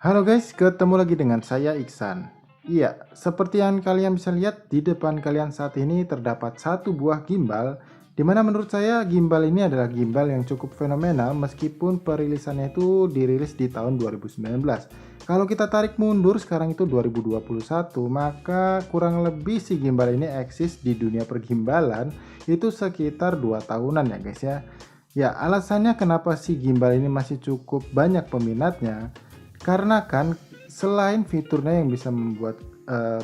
Halo guys, ketemu lagi dengan saya Iksan. Iya, seperti yang kalian bisa lihat di depan kalian saat ini terdapat satu buah gimbal, di mana menurut saya gimbal ini adalah gimbal yang cukup fenomenal meskipun perilisannya itu dirilis di tahun 2019. Kalau kita tarik mundur sekarang itu 2021, maka kurang lebih si gimbal ini eksis di dunia pergimbalan itu sekitar 2 tahunan ya guys ya. Ya, alasannya kenapa si gimbal ini masih cukup banyak peminatnya karena kan selain fiturnya yang bisa membuat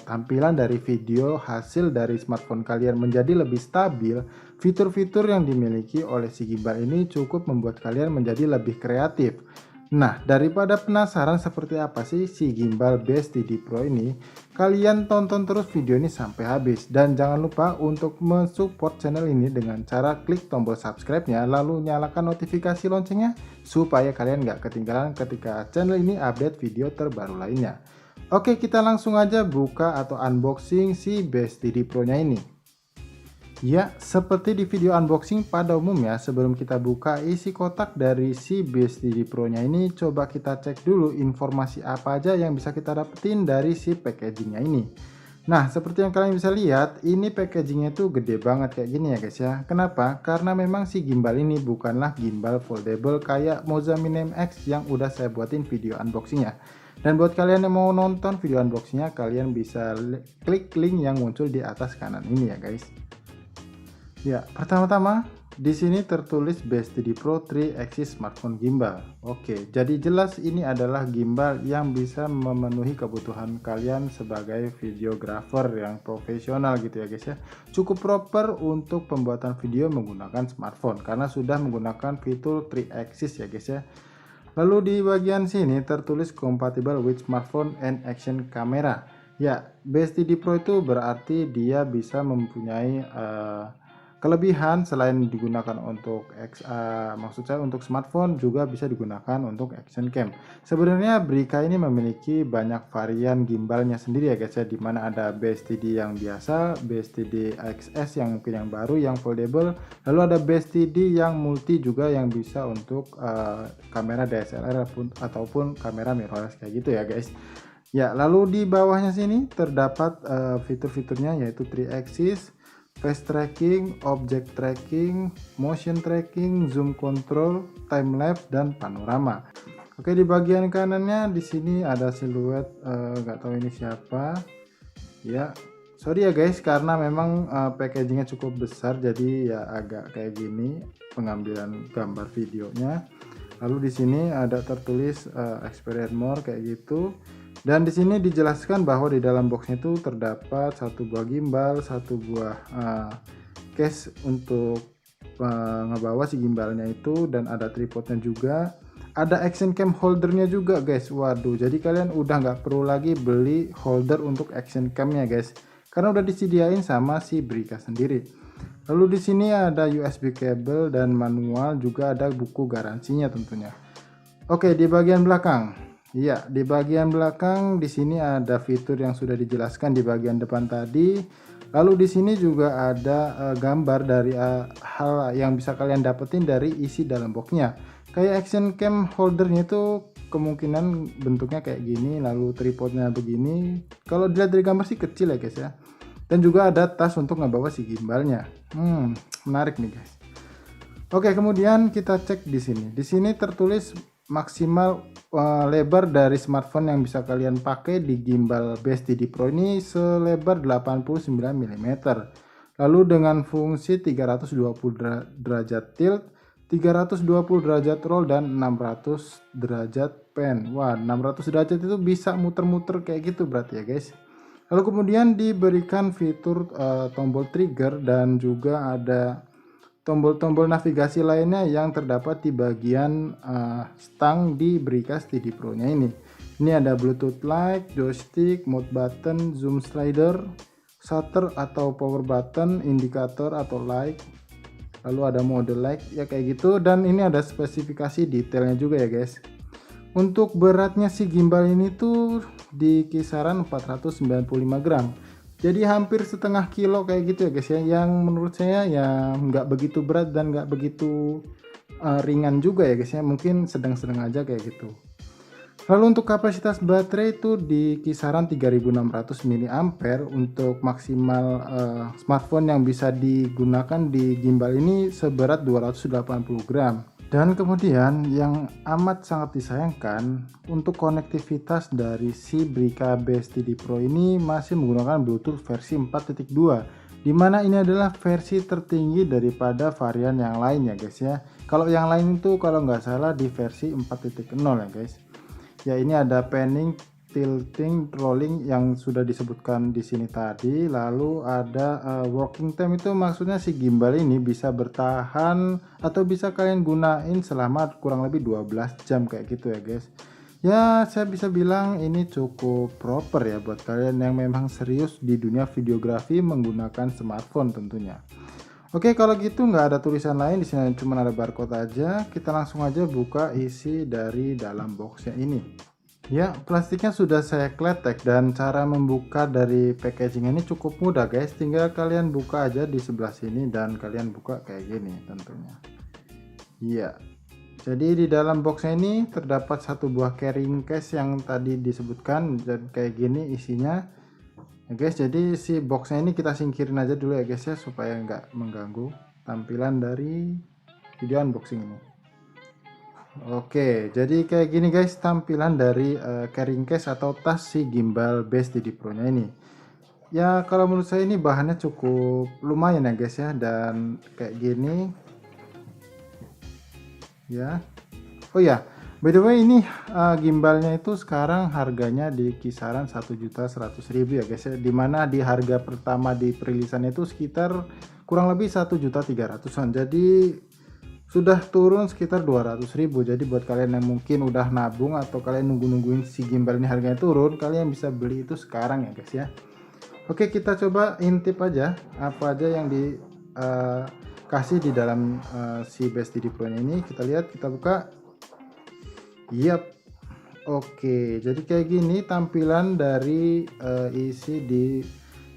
tampilan dari video hasil dari smartphone kalian menjadi lebih stabil, fitur-fitur yang dimiliki oleh si gimbal ini cukup membuat kalian menjadi lebih kreatif. Nah, daripada penasaran seperti apa sih si gimbal Best DD Pro ini, kalian tonton terus video ini sampai habis. Dan jangan lupa untuk mensupport channel ini dengan cara klik tombol subscribe-nya, lalu nyalakan notifikasi loncengnya, supaya kalian nggak ketinggalan ketika channel ini update video terbaru lainnya. Oke, kita langsung aja buka atau unboxing si Best DD Pro-nya ini. Ya, seperti di video unboxing pada umumnya, sebelum kita buka isi kotak dari si Best DD Pro-nya ini, coba kita cek dulu informasi apa aja yang bisa kita dapetin dari si packagingnya ini. Nah, seperti yang kalian bisa lihat, ini packagingnya tuh gede banget kayak gini ya guys ya. Kenapa? Karena memang si gimbal ini bukanlah gimbal foldable kayak Moza Mini MX yang udah saya buatin video unboxingnya. Dan buat kalian yang mau nonton video unboxingnya, kalian bisa klik link yang muncul di atas kanan ini ya guys. Ya, pertama-tama di sini tertulis Best DD Pro 3 Axis Smartphone Gimbal. Oke, jadi jelas ini adalah gimbal yang bisa memenuhi kebutuhan kalian sebagai videographer yang profesional gitu ya guys ya. Cukup proper untuk pembuatan video menggunakan smartphone karena sudah menggunakan fitur 3 Axis ya guys ya. Lalu di bagian sini tertulis compatible with smartphone and action camera. Ya, Best DD Pro itu berarti dia bisa mempunyai kelebihan selain digunakan untuk maksud saya untuk smartphone juga bisa digunakan untuk action cam. Sebenarnya Brika ini memiliki banyak varian gimbalnya sendiri ya guys ya, dimana ada Best DD yang biasa, Best DD XS yang mungkin yang baru yang foldable, lalu ada Best DD yang multi juga yang bisa untuk kamera DSLR ataupun kamera mirrorless kayak gitu ya guys. Ya, lalu di bawahnya sini terdapat fitur-fiturnya yaitu 3 axis, face tracking, object tracking, motion tracking, zoom control, time lapse dan panorama. Oke, di bagian kanannya di sini ada siluet, nggak tahu ini siapa. Ya, sorry ya guys karena memang packagingnya cukup besar jadi ya agak kayak gini pengambilan gambar videonya. Lalu di sini ada tertulis experience more kayak gitu. Dan di sini dijelaskan bahwa di dalam boxnya itu terdapat satu buah gimbal, satu buah case untuk ngebawa si gimbalnya itu, dan ada tripodnya juga, ada action cam holdernya juga guys. Waduh, jadi kalian udah nggak perlu lagi beli holder untuk action camnya guys, karena udah disediain sama si Brika sendiri. Lalu di sini ada USB cable dan manual, juga ada buku garansinya tentunya. Oke, di bagian belakang. Iya, di bagian belakang di sini ada fitur yang sudah dijelaskan di bagian depan tadi. Lalu di sini juga ada gambar dari hal yang bisa kalian dapetin dari isi dalam boxnya. Kayak action cam holdernya itu kemungkinan bentuknya kayak gini, lalu tripodnya begini. Kalau dilihat dari gambar sih kecil ya guys ya. Dan juga ada tas untuk ngebawa si gimbalnya. Menarik nih guys. Oke, kemudian kita cek di sini. Di sini tertulis maksimal lebar dari smartphone yang bisa kalian pakai di gimbal Best DD Pro ini selebar 89 mm. Lalu dengan fungsi 320 derajat tilt, 320 derajat roll dan 600 derajat pan. Wah, 600 derajat itu bisa muter-muter kayak gitu berarti ya guys. Lalu kemudian diberikan fitur tombol trigger dan juga ada tombol-tombol navigasi lainnya yang terdapat di bagian stang di Brika DD Pro-nya ini. Ini ada Bluetooth Light, joystick, mode button, zoom slider, shutter atau power button, indikator atau light. Lalu ada mode light ya kayak gitu, dan ini ada spesifikasi detailnya juga ya guys. Untuk beratnya si gimbal ini tuh di kisaran 495 gram. Jadi hampir setengah kilo kayak gitu ya guys ya, yang menurut saya ya nggak begitu berat dan nggak begitu ringan juga ya guys ya, mungkin sedang-sedang aja kayak gitu. Lalu untuk kapasitas baterai itu di kisaran 3600 mAh untuk maksimal smartphone yang bisa digunakan di gimbal ini seberat 280 gram. Dan kemudian yang amat sangat disayangkan, untuk konektivitas dari si Brica BSTD Pro ini masih menggunakan Bluetooth versi 4.2, di mana ini adalah versi tertinggi daripada varian yang lain ya guys ya. Kalau yang lain itu kalau nggak salah di versi 4.0 ya guys. Ya, ini ada panning, tilting, rolling yang sudah disebutkan di sini tadi. Lalu ada working time, itu maksudnya si gimbal ini bisa bertahan atau bisa kalian gunain selama kurang lebih 12 jam kayak gitu ya guys. Ya, saya bisa bilang ini cukup proper ya buat kalian yang memang serius di dunia videografi menggunakan smartphone tentunya. Oke, kalau gitu nggak ada tulisan lain di sini, cuma ada barcode aja. Kita langsung aja buka isi dari dalam boxnya ini. Ya, plastiknya sudah saya kletek dan cara membuka dari packaging ini cukup mudah guys. Tinggal kalian buka aja di sebelah sini dan kalian buka kayak gini tentunya. Iya. Jadi di dalam boxnya ini terdapat satu buah carrying case yang tadi disebutkan, dan kayak gini isinya. Ya guys, jadi si boxnya ini kita singkirin aja dulu ya guys ya, supaya nggak mengganggu tampilan dari video unboxing ini. Oke, jadi kayak gini guys tampilan dari carrying case atau tas si gimbal BSTD Pro nya ini. Ya kalau menurut saya ini bahannya cukup lumayan ya guys ya, dan kayak gini ya. Oh ya, by the way ini gimbalnya itu sekarang harganya di kisaran 1.100.000 ya guys ya. Dimana di harga pertama di perilisannya itu sekitar kurang lebih 1.300.000-an. Jadi sudah turun sekitar 200.000. Jadi buat kalian yang mungkin udah nabung atau kalian nungguin si gimbal ini harganya turun, kalian bisa beli itu sekarang ya guys ya. Oke, kita coba intip aja apa aja yang dikasih di dalam si BSTD Pro ini. Kita lihat, kita buka. Yap, oke. Jadi kayak gini tampilan dari isi di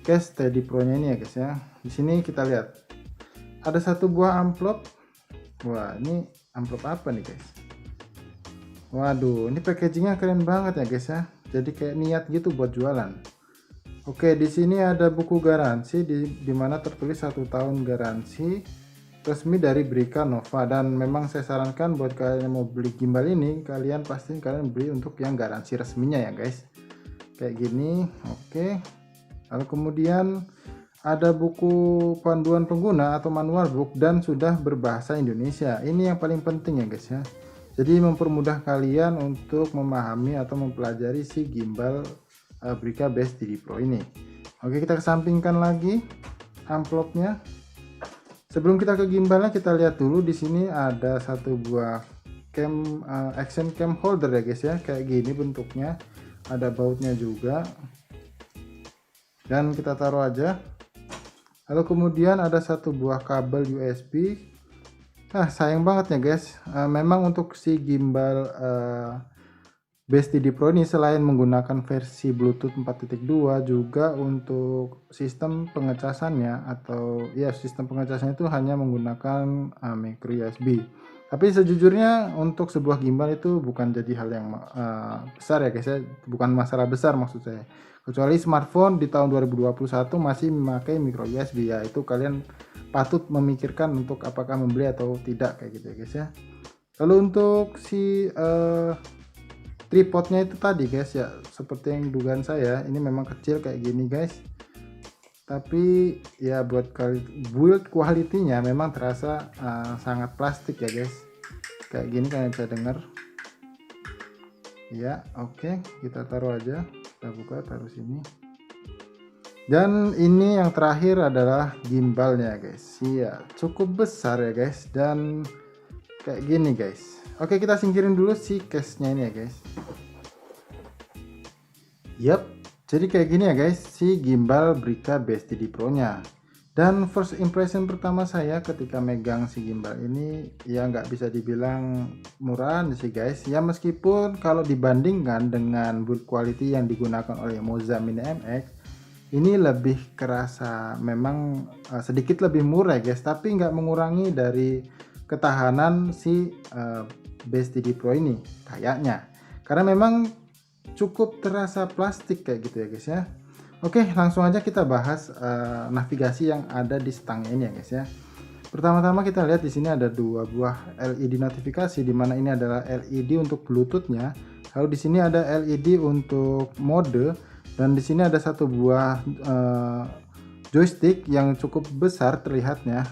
case Steady Pro nya ini ya guys ya. Di sini kita lihat ada satu buah amplop. Wah, ini amplop apa nih guys? Waduh, ini packagingnya keren banget ya guys ya. Jadi kayak niat gitu buat jualan. Oke, di sini ada buku garansi di mana tertulis 1 tahun garansi resmi dari Brica Nova, dan memang saya sarankan buat kalian yang mau beli gimbal ini, kalian pasti kalian beli untuk yang garansi resminya ya guys. Kayak gini. Oke. Lalu kemudian ada buku panduan pengguna atau manual book dan sudah berbahasa Indonesia. Ini yang paling penting ya guys ya. Jadi mempermudah kalian untuk memahami atau mempelajari si gimbal Brica BSTD Pro ini. Oke, kita kesampingkan lagi amplopnya. Sebelum kita ke gimbalnya, kita lihat dulu di sini ada satu buah action cam holder ya guys ya, kayak gini bentuknya. Ada bautnya juga. Dan kita taruh aja. Lalu kemudian ada satu buah kabel USB. Sayang banget ya guys. Memang untuk si gimbal BSTD Pro ini selain menggunakan versi Bluetooth 4.2, juga untuk sistem pengecasannya atau ya sistem pengecasannya itu hanya menggunakan micro USB. Tapi sejujurnya untuk sebuah gimbal itu bukan jadi hal yang besar ya guys ya, bukan masalah besar maksud saya. Kecuali smartphone di tahun 2021 masih memakai micro USB, ya itu kalian patut memikirkan untuk apakah membeli atau tidak kayak gitu ya guys ya. Lalu untuk si tripodnya itu tadi guys ya, seperti yang dugaan saya, ini memang kecil kayak gini guys, tapi ya buat build quality-nya memang terasa sangat plastik ya guys. Kayak gini kalian bisa dengar ya. Oke, kita taruh aja, kita buka, taruh sini. Dan ini yang terakhir adalah gimbalnya guys. Iya, cukup besar ya guys, dan kayak gini guys. Oke, kita singkirin dulu si case-nya ini ya guys. Yap, jadi kayak gini ya guys si gimbal Brica BSTD Pro nya. Dan first impression pertama saya ketika megang si gimbal ini, ya nggak bisa dibilang murahan sih guys. Ya meskipun kalau dibandingkan dengan build quality yang digunakan oleh Moza Mini MX, ini lebih kerasa memang sedikit lebih murah guys, tapi nggak mengurangi dari ketahanan si BSTD Pro ini kayaknya. karena memang cukup terasa plastik kayak gitu ya guys ya. Oke, langsung aja kita bahas navigasi yang ada di stangnya ini ya guys ya. Pertama-tama kita lihat di sini ada dua buah LED notifikasi, di mana ini adalah LED untuk Bluetooth-nya. Lalu di sini ada LED untuk mode, dan di sini ada satu buah joystick yang cukup besar terlihatnya,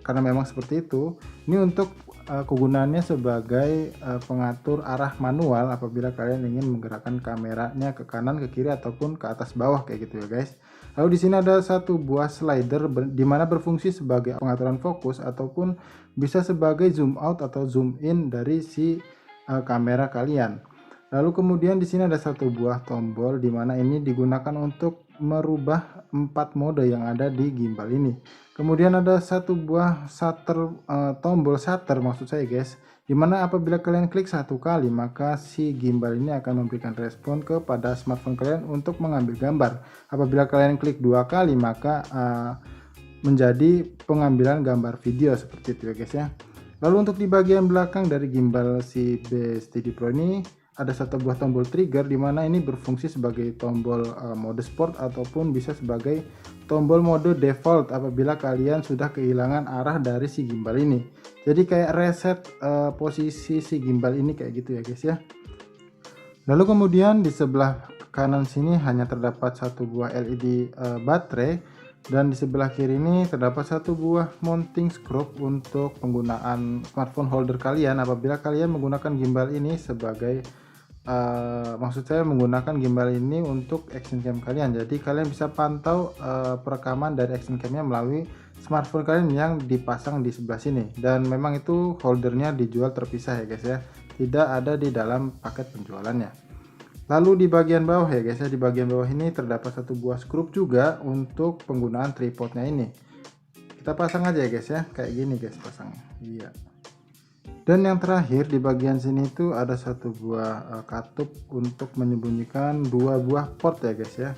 karena memang seperti itu. Ini untuk kegunaannya sebagai pengatur arah manual apabila kalian ingin menggerakkan kameranya ke kanan, ke kiri, ataupun ke atas bawah kayak gitu ya guys. Lalu di sini ada satu buah slider di mana berfungsi sebagai pengaturan fokus ataupun bisa sebagai zoom out atau zoom in dari si kamera kalian. Lalu kemudian di sini ada satu buah tombol di mana ini digunakan untuk merubah 4 mode yang ada di gimbal ini. Kemudian ada satu buah shutter, tombol shutter maksud saya guys, dimana apabila kalian klik satu kali maka si gimbal ini akan memberikan respon kepada smartphone kalian untuk mengambil gambar. Apabila kalian klik 2 kali maka menjadi pengambilan gambar video seperti itu ya guys ya. Lalu untuk di bagian belakang dari gimbal si B-Steady Pro ini ada satu buah tombol trigger, di mana ini berfungsi sebagai tombol mode sport ataupun bisa sebagai tombol mode default apabila kalian sudah kehilangan arah dari si gimbal ini. Jadi kayak reset posisi si gimbal ini kayak gitu ya guys ya. Lalu kemudian di sebelah kanan sini hanya terdapat satu buah LED baterai, dan di sebelah kiri ini terdapat satu buah mounting screw untuk penggunaan smartphone holder kalian apabila kalian menggunakan gimbal ini sebagai maksud saya menggunakan gimbal ini untuk action cam kalian. Jadi kalian bisa pantau perekaman dari action camnya melalui smartphone kalian yang dipasang di sebelah sini, dan memang itu holdernya dijual terpisah ya guys ya, tidak ada di dalam paket penjualannya. Lalu di bagian bawah ya guys ya, di bagian bawah ini terdapat satu buah skrup juga untuk penggunaan tripodnya ini. Kita pasang aja ya guys ya, kayak gini guys pasangnya. Iya. Dan yang terakhir di bagian sini itu ada satu buah katup untuk menyembunyikan dua buah port ya guys ya.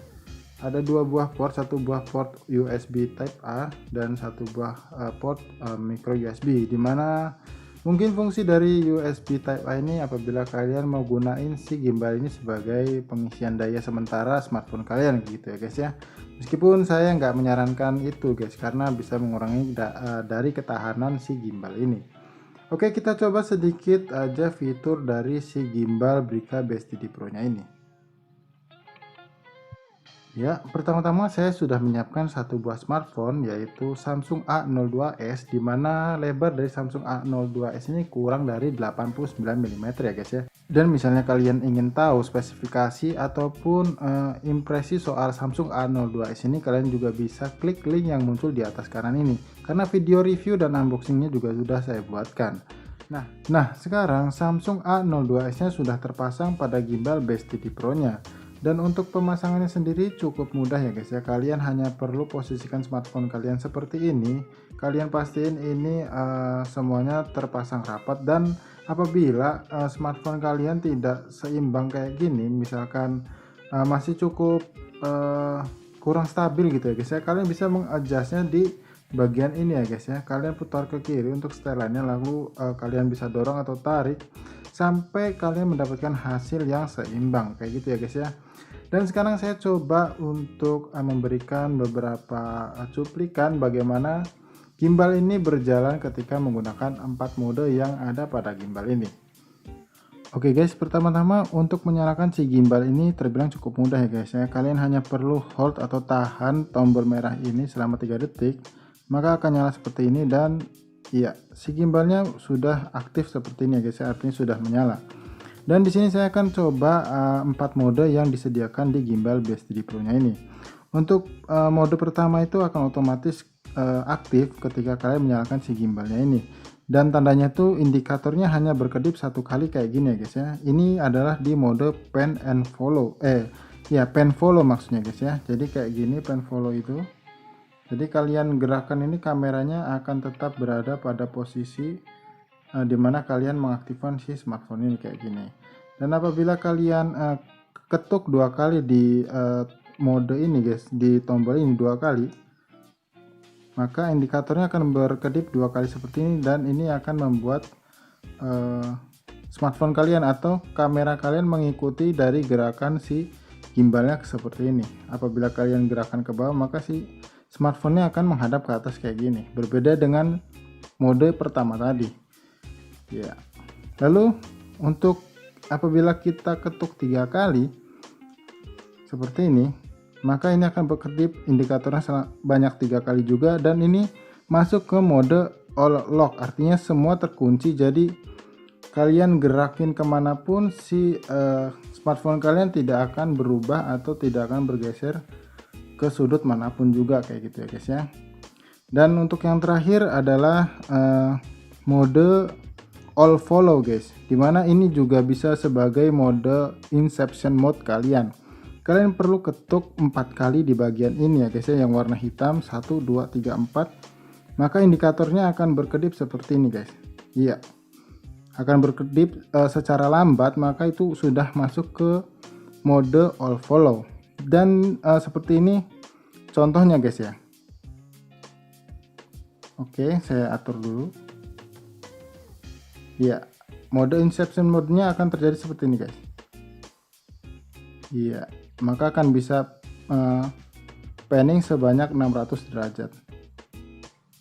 Ada dua buah port, satu buah port USB Type A dan satu buah port micro USB, dimana mungkin fungsi dari USB Type A ini apabila kalian mau gunain si gimbal ini sebagai pengisian daya sementara smartphone kalian gitu ya guys ya. Meskipun saya nggak menyarankan itu guys, karena bisa mengurangi dari ketahanan si gimbal ini. Oke, kita coba sedikit aja fitur dari si gimbal Brica B-Steady Pro nya ini. Ya, pertama-tama saya sudah menyiapkan satu buah smartphone yaitu Samsung A02s, dimana lebar dari Samsung A02s ini kurang dari 89 mm ya guys ya. Dan misalnya kalian ingin tahu spesifikasi ataupun impresi soal Samsung A02s ini, kalian juga bisa klik link yang muncul di atas kanan ini, karena video review dan unboxingnya juga sudah saya buatkan. Nah sekarang Samsung A02s nya sudah terpasang pada gimbal B-Steady Pro nya. Dan untuk pemasangannya sendiri cukup mudah ya guys ya. Kalian hanya perlu posisikan smartphone kalian seperti ini. Kalian pastiin ini semuanya terpasang rapat, dan apabila smartphone kalian tidak seimbang kayak gini, misalkan masih cukup kurang stabil gitu ya guys ya, kalian bisa mengadjustnya di bagian ini ya guys ya. Kalian putar ke kiri untuk setelannya, lalu kalian bisa dorong atau tarik sampai kalian mendapatkan hasil yang seimbang kayak gitu ya guys ya. Dan sekarang saya coba untuk memberikan beberapa cuplikan bagaimana gimbal ini berjalan ketika menggunakan 4 mode yang ada pada gimbal ini. Oke guys, pertama-tama untuk menyalakan si gimbal ini terbilang cukup mudah ya guys ya. Kalian hanya perlu hold atau tahan tombol merah ini selama 3 detik, maka akan nyala seperti ini. Dan iya, si gimbalnya sudah aktif seperti ini ya guys ya, artinya sudah menyala. Dan di sini saya akan coba 4 mode yang disediakan di gimbal B-Steady Pro nya ini. Untuk mode pertama itu akan otomatis aktif ketika kalian menyalakan si gimbalnya ini. Dan tandanya tuh indikatornya hanya berkedip satu kali kayak gini ya guys ya. Ini adalah di mode pan and follow. Pan follow maksudnya guys ya. Jadi kayak gini pan follow itu. Jadi kalian gerakan ini kameranya akan tetap berada pada posisi dimana kalian mengaktifkan si smartphone ini kayak gini. Dan apabila kalian ketuk 2 kali di mode ini guys, di tombol ini 2 kali, maka indikatornya akan berkedip 2 kali seperti ini, dan ini akan membuat smartphone kalian atau kamera kalian mengikuti dari gerakan si gimbalnya seperti ini. Apabila kalian gerakan ke bawah, maka si smartphone-nya akan menghadap ke atas kayak gini. Berbeda dengan mode pertama tadi. Ya. Lalu untuk apabila kita ketuk 3 kali seperti ini, maka ini akan berkedip indikatornya banyak 3 kali juga, dan ini masuk ke mode all lock, artinya semua terkunci. Jadi kalian gerakin kemanapun si smartphone kalian tidak akan berubah atau tidak akan bergeser ke sudut manapun juga, kayak gitu ya guys ya. Dan untuk yang terakhir adalah mode all follow guys, dimana ini juga bisa sebagai mode inception mode kalian. Kalian perlu ketuk 4 kali di bagian ini ya guys ya, yang warna hitam, 1 2 3 4, maka indikatornya akan berkedip seperti ini guys. Iya, akan berkedip secara lambat, maka itu sudah masuk ke mode all follow. Dan seperti ini contohnya guys ya. Oke, saya atur dulu. Iya, mode inception mode-nya akan terjadi seperti ini guys. Iya, maka akan bisa panning sebanyak 600 derajat.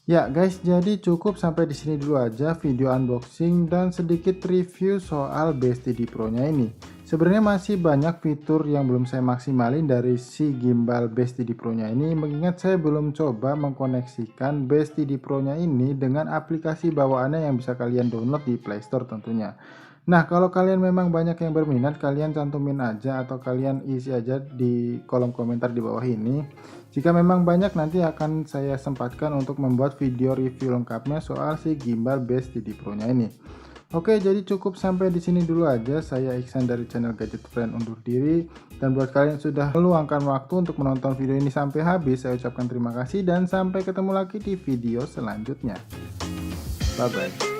Ya guys, jadi cukup sampai di sini dulu aja video unboxing dan sedikit review soal BestD Pro-nya ini. Sebenarnya masih banyak fitur yang belum saya maksimalin dari si gimbal BestD Pro-nya ini, mengingat saya belum coba mengkoneksikan BestD Pro-nya ini dengan aplikasi bawaannya yang bisa kalian download di Play Store tentunya. Nah, kalau kalian memang banyak yang berminat, kalian cantumin aja atau kalian isi aja di kolom komentar di bawah ini. Jika memang banyak, nanti akan saya sempatkan untuk membuat video review lengkapnya soal si gimbal BestD Pro-nya ini. Oke, jadi cukup sampai di sini dulu aja. Saya Iksan dari channel Gadget Friend undur diri. Dan buat kalian yang sudah meluangkan waktu untuk menonton video ini sampai habis, saya ucapkan terima kasih dan sampai ketemu lagi di video selanjutnya. Bye bye.